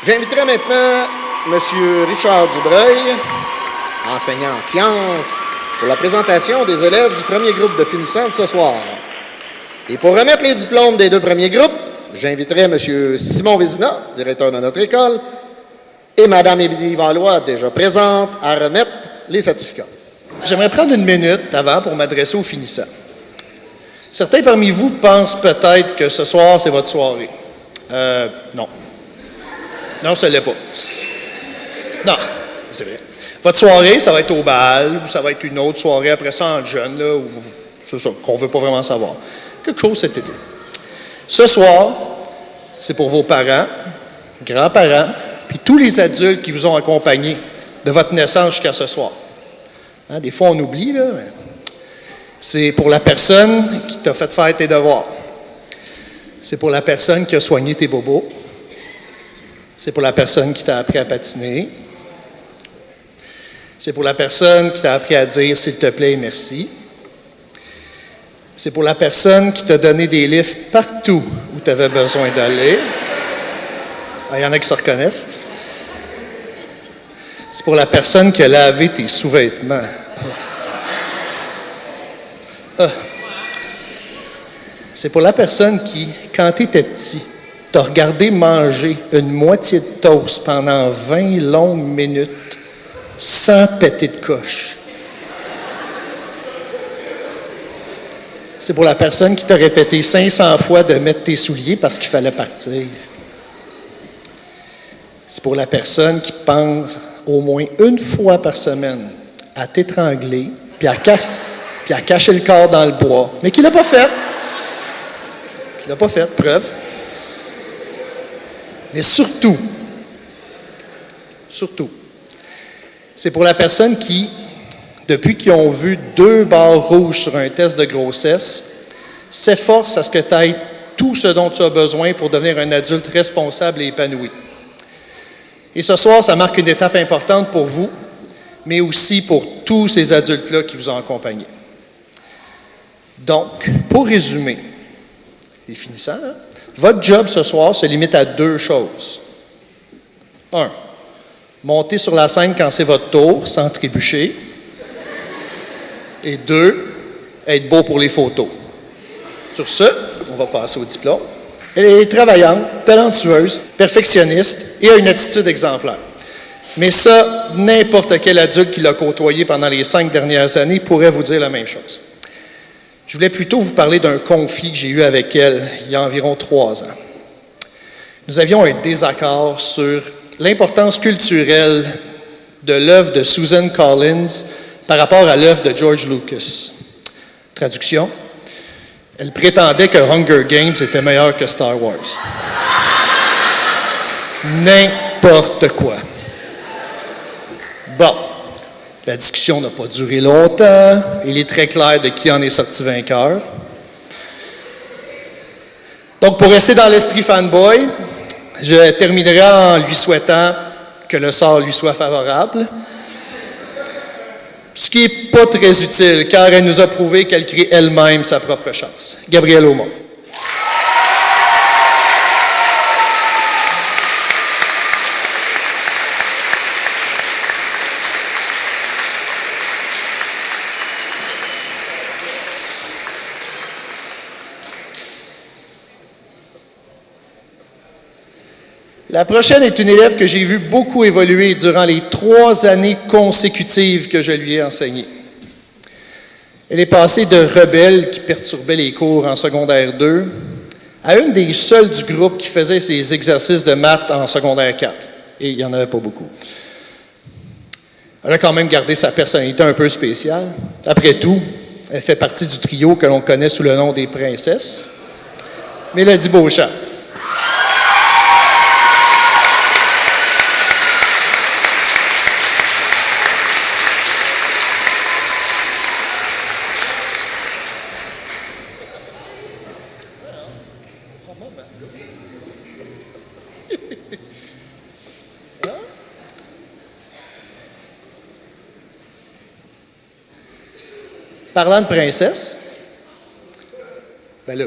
J'inviterai maintenant M. Richard Dubreuil, enseignant en sciences, pour la présentation des élèves du premier groupe de finissants de ce soir. Et pour remettre les diplômes des deux premiers groupes, j'inviterai M. Simon Vézina, directeur de notre école, et Mme Émilie Valois, déjà présente, à remettre les certificats. J'aimerais prendre une minute avant pour m'adresser aux finissants. Certains parmi vous pensent peut-être que ce soir, c'est votre soirée. Non. Non, ce n'est pas. Non, c'est vrai. Votre soirée, ça va être au bal, ou ça va être une autre soirée après ça en jeune, là, ou c'est ça, qu'on ne veut pas vraiment savoir. Quelque chose cet été. Ce soir, c'est pour vos parents, grands-parents, puis tous les adultes qui vous ont accompagné de votre naissance jusqu'à ce soir. Hein, des fois, on oublie, là, mais c'est pour la personne qui t'a fait faire tes devoirs. C'est pour la personne qui a soigné tes bobos. C'est pour la personne qui t'a appris à patiner. C'est pour la personne qui t'a appris à dire « s'il te plaît » et « merci ». C'est pour la personne qui t'a donné des livres partout où tu avais besoin d'aller. Il y en a qui se reconnaissent. C'est pour la personne qui a lavé tes sous-vêtements. C'est pour la personne qui, quand tu étais petit, t'a regardé manger une moitié de toast pendant 20 longues minutes sans péter de coche. C'est pour la personne qui t'a répété 500 fois de mettre tes souliers parce qu'il fallait partir. C'est pour la personne qui pense au moins une fois par semaine à t'étrangler puis à cacher le corps dans le bois, mais qui ne l'a pas fait. Qui l'a pas fait, preuve. Mais surtout, c'est pour la personne qui, depuis qu'ils ont vu 2 barres rouges sur un test de grossesse, s'efforce à ce que tu aies tout ce dont tu as besoin pour devenir un adulte responsable et épanoui. Et ce soir, ça marque une étape importante pour vous, mais aussi pour tous ces adultes-là qui vous ont accompagné. Donc, pour résumer, les finissants, votre job ce soir se limite à 2 choses. 1. Monter sur la scène quand c'est votre tour, sans trébucher. Et 2. Être beau pour les photos. Sur ce, on va passer au diplôme. Elle est travaillante, talentueuse, perfectionniste et a une attitude exemplaire. Mais ça, n'importe quel adulte qui l'a côtoyé pendant les 5 dernières années pourrait vous dire la même chose. Je voulais plutôt vous parler d'un conflit que j'ai eu avec elle il y a environ 3 ans. Nous avions un désaccord sur l'importance culturelle de l'œuvre de Susan Collins par rapport à l'œuvre de George Lucas. Traduction, elle prétendait que Hunger Games était meilleur que Star Wars. N'importe quoi. Bon. La discussion n'a pas duré longtemps. Il est très clair de qui en est sorti vainqueur. Donc, pour rester dans l'esprit fanboy, je terminerai en lui souhaitant que le sort lui soit favorable. Ce qui n'est pas très utile, car elle nous a prouvé qu'elle crée elle-même sa propre chance. Gabrielle Aumont. La prochaine est une élève que j'ai vue beaucoup évoluer durant les 3 années consécutives que je lui ai enseigné. Elle est passée de rebelle qui perturbait les cours en secondaire 2 à une des seules du groupe qui faisait ses exercices de maths en secondaire 4. Et il n'y en avait pas beaucoup. Elle a quand même gardé sa personnalité un peu spéciale. Après tout, elle fait partie du trio que l'on connaît sous le nom des princesses. Mélodie Beauchamp. Parlant de princesse, ben là,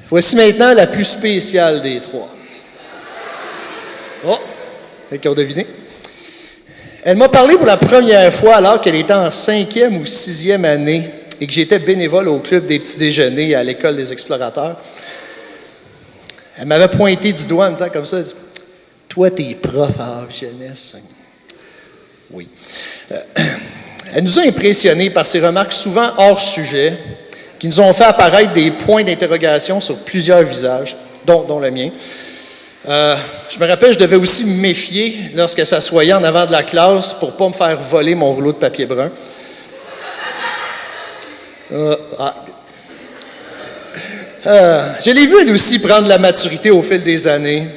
voici maintenant la plus spéciale des 3. Oh! Qui ont deviné. Elle m'a parlé pour la première fois alors qu'elle était en 5e ou 6e année et que j'étais bénévole au club des petits déjeuners à l'école des explorateurs. Elle m'avait pointé du doigt en me disant comme ça, « Toi, t'es prof à jeunesse. » Oui. Elle nous a impressionnés par ses remarques souvent hors sujet, qui nous ont fait apparaître des points d'interrogation sur plusieurs visages, dont le mien. Je me rappelle, je devais aussi me méfier lorsqu'elle s'assoyait en avant de la classe pour ne pas me faire voler mon rouleau de papier brun. Je l'ai vue, elle aussi, prendre la maturité au fil des années,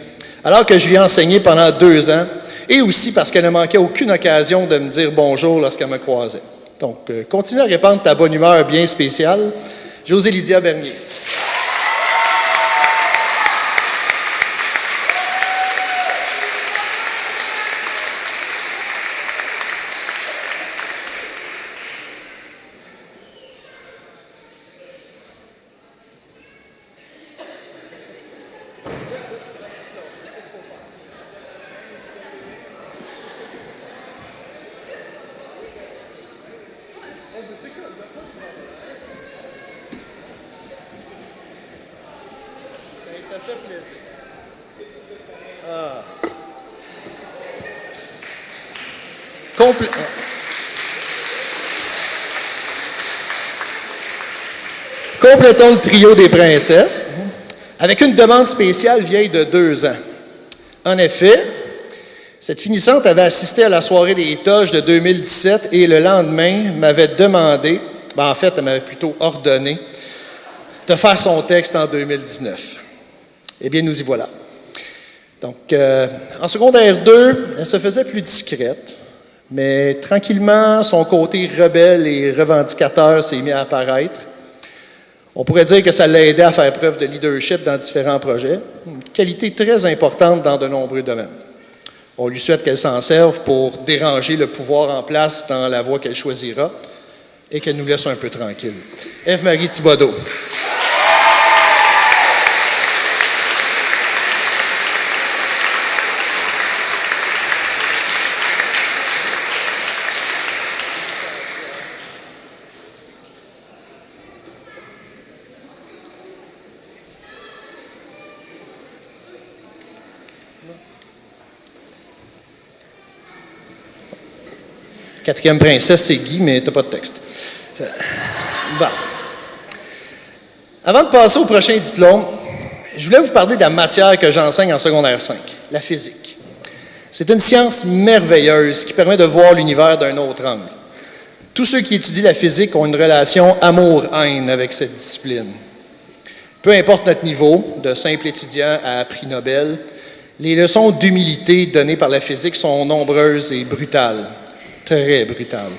alors que je lui ai enseigné pendant 2 ans, et aussi parce qu'elle ne manquait aucune occasion de me dire bonjour lorsqu'elle me croisait. Donc, continue à répandre ta bonne humeur bien spéciale. José Lydia Bernier. Ça fait plaisir. Complétons le trio des princesses avec une demande spéciale vieille de 2 ans. En effet, cette finissante avait assisté à la soirée des Toges de 2017 et le lendemain m'avait demandé, en fait, elle m'avait plutôt ordonné, de faire son texte en 2019. Eh bien, nous y voilà. Donc, en secondaire 2, elle se faisait plus discrète, mais tranquillement, son côté rebelle et revendicateur s'est mis à apparaître. On pourrait dire que ça l'a aidé à faire preuve de leadership dans différents projets, une qualité très importante dans de nombreux domaines. On lui souhaite qu'elle s'en serve pour déranger le pouvoir en place dans la voie qu'elle choisira et qu'elle nous laisse un peu tranquille. Ève-Marie Thibodeau. Quatrième princesse, c'est Guy, mais t'as pas de texte. Bon. Avant de passer au prochain diplôme, je voulais vous parler de la matière que j'enseigne en secondaire 5, la physique. C'est une science merveilleuse qui permet de voir l'univers d'un autre angle. Tous ceux qui étudient la physique ont une relation amour-haine avec cette discipline. Peu importe notre niveau, de simple étudiant à prix Nobel, les leçons d'humilité données par la physique sont nombreuses et brutales. Très brutale.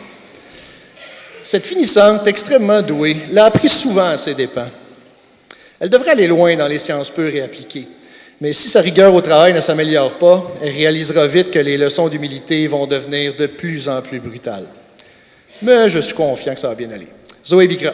Cette finissante, extrêmement douée, l'a appris souvent à ses dépens. Elle devrait aller loin dans les sciences pures et appliquées. Mais si sa rigueur au travail ne s'améliore pas, elle réalisera vite que les leçons d'humilité vont devenir de plus en plus brutales. Mais je suis confiant que ça va bien aller. Zoé Bicra.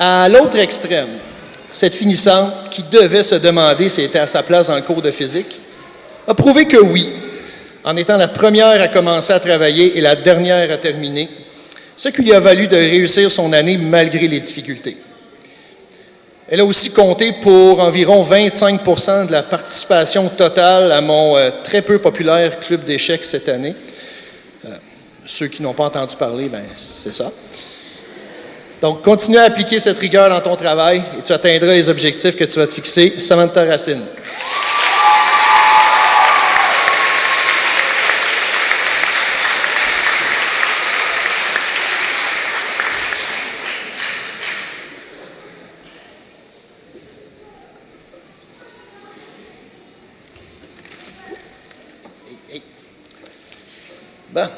À l'autre extrême, cette finissante, qui devait se demander si elle était à sa place dans le cours de physique, a prouvé que oui, en étant la première à commencer à travailler et la dernière à terminer, ce qui lui a valu de réussir son année malgré les difficultés. Elle a aussi compté pour environ 25% de la participation totale à mon très peu populaire club d'échecs cette année. Ceux qui n'ont pas entendu parler, c'est ça. Donc, continue à appliquer cette rigueur dans ton travail et tu atteindras les objectifs que tu vas te fixer. Samantha Racine. Bon.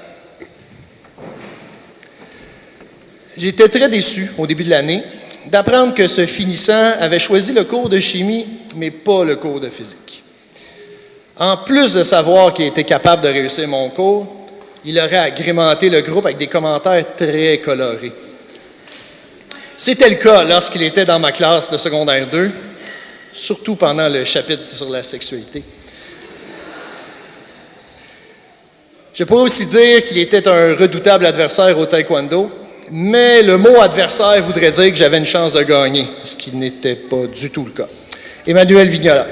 J'étais très déçu au début de l'année d'apprendre que ce finissant avait choisi le cours de chimie, mais pas le cours de physique. En plus de savoir qu'il était capable de réussir mon cours, il aurait agrémenté le groupe avec des commentaires très colorés. C'était le cas lorsqu'il était dans ma classe de secondaire 2, surtout pendant le chapitre sur la sexualité. Je pourrais aussi dire qu'il était un redoutable adversaire au taekwondo, mais le mot adversaire voudrait dire que j'avais une chance de gagner, ce qui n'était pas du tout le cas. Emmanuel Vignola.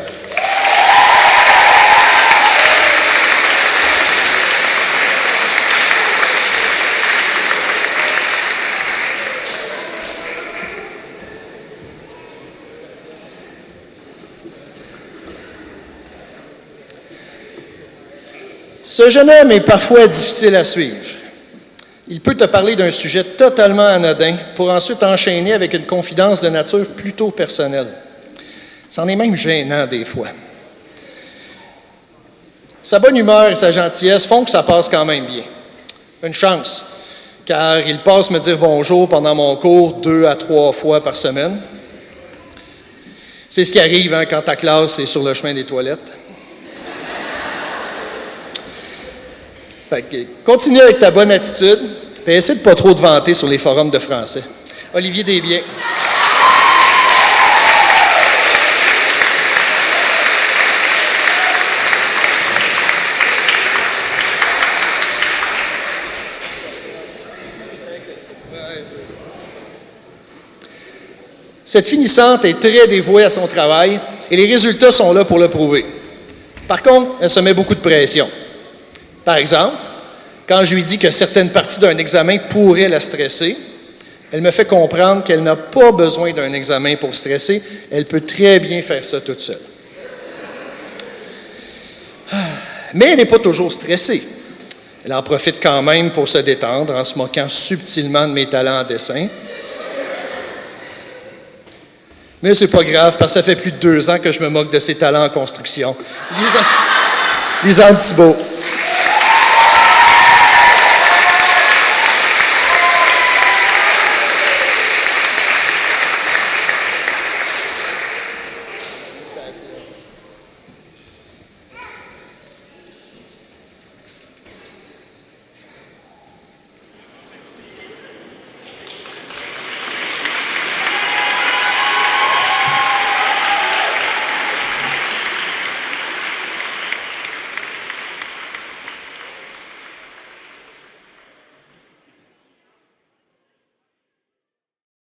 Ce jeune homme est parfois difficile à suivre. Il peut te parler d'un sujet totalement anodin pour ensuite enchaîner avec une confidence de nature plutôt personnelle. C'en est même gênant des fois. Sa bonne humeur et sa gentillesse font que ça passe quand même bien. Une chance, car il passe me dire bonjour pendant mon cours 2 à 3 fois par semaine. C'est ce qui arrive quand ta classe est sur le chemin des toilettes. Fait que, continue avec ta bonne attitude, puis essaie de pas trop te vanter sur les forums de français. Olivier Desbiens. Cette finissante est très dévouée à son travail et les résultats sont là pour le prouver. Par contre, elle se met beaucoup de pression. Par exemple, quand je lui dis que certaines parties d'un examen pourraient la stresser, elle me fait comprendre qu'elle n'a pas besoin d'un examen pour stresser, elle peut très bien faire ça toute seule. Mais elle n'est pas toujours stressée. Elle en profite quand même pour se détendre en se moquant subtilement de mes talents en dessin. Mais c'est pas grave, parce que ça fait plus de 2 ans que je me moque de ses talents en construction. Lisanne Thibault.